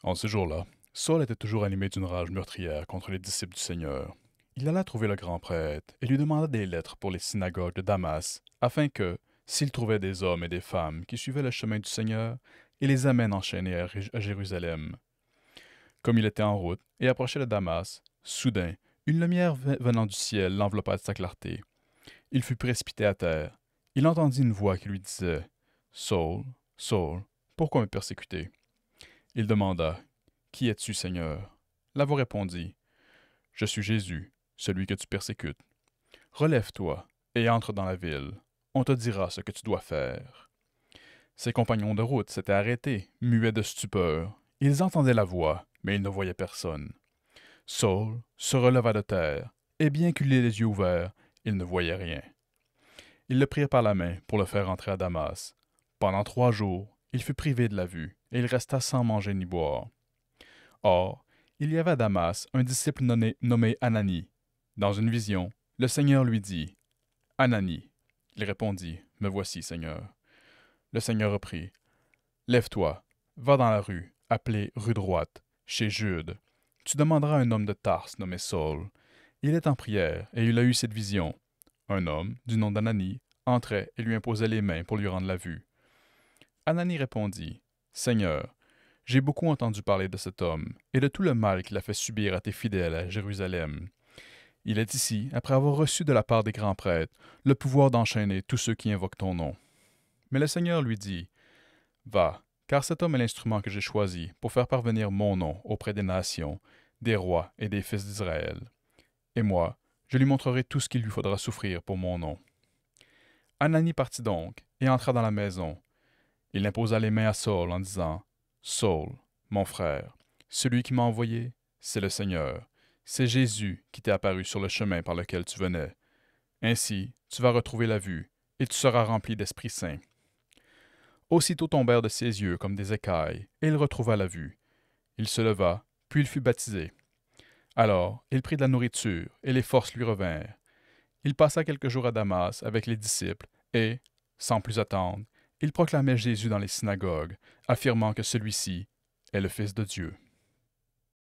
En ce jour-là, Saul était toujours animé d'une rage meurtrière contre les disciples du Seigneur. Il alla trouver le grand prêtre et lui demanda des lettres pour les synagogues de Damas, afin que, s'il trouvait des hommes et des femmes qui suivaient le chemin du Seigneur, il les amène enchaînés à Jérusalem. Comme il était en route et approchait de Damas, soudain, une lumière venant du ciel l'enveloppa de sa clarté. Il fut précipité à terre. Il entendit une voix qui lui disait: Saul, Saul, pourquoi me persécuter? Il demanda: Qui es-tu, Seigneur? La voix répondit: Je suis Jésus, celui que tu persécutes. Relève-toi et entre dans la ville. On te dira ce que tu dois faire. Ses compagnons de route s'étaient arrêtés, muets de stupeur. Ils entendaient la voix, mais ils ne voyaient personne. Saul se releva de terre, et bien qu'il ait les yeux ouverts, il ne voyait rien. Ils le prirent par la main pour le faire entrer à Damas. Pendant 3 jours, il fut privé de la vue, et il resta sans manger ni boire. Or, il y avait à Damas un disciple nommé Ananie. Dans une vision, le Seigneur lui dit: Ananie. Il répondit: Me voici, Seigneur. Le Seigneur reprit: Lève-toi, va dans la rue, appelée rue droite, chez Jude. Tu demanderas à un homme de Tarse nommé Saul. Il est en prière, et il a eu cette vision. Un homme, du nom d'Ananie, entrait et lui imposait les mains pour lui rendre la vue. Ananie répondit: Seigneur, j'ai beaucoup entendu parler de cet homme et de tout le mal qu'il a fait subir à tes fidèles à Jérusalem. Il est ici, après avoir reçu de la part des grands prêtres le pouvoir d'enchaîner tous ceux qui invoquent ton nom. Mais le Seigneur lui dit: Va, car cet homme est l'instrument que j'ai choisi pour faire parvenir mon nom auprès des nations, des rois et des fils d'Israël. Et moi, je lui montrerai tout ce qu'il lui faudra souffrir pour mon nom. Ananie partit donc et entra dans la maison. Il imposa les mains à Saul en disant: Saul, mon frère, celui qui m'a envoyé, c'est le Seigneur. C'est Jésus qui t'est apparu sur le chemin par lequel tu venais. Ainsi, tu vas retrouver la vue, et tu seras rempli d'Esprit Saint. Aussitôt tombèrent de ses yeux comme des écailles, et il retrouva la vue. Il se leva, puis il fut baptisé. Alors, il prit de la nourriture, et les forces lui revinrent. Il passa quelques jours à Damas avec les disciples, et, sans plus attendre, il proclamait Jésus dans les synagogues, affirmant que celui-ci est le Fils de Dieu.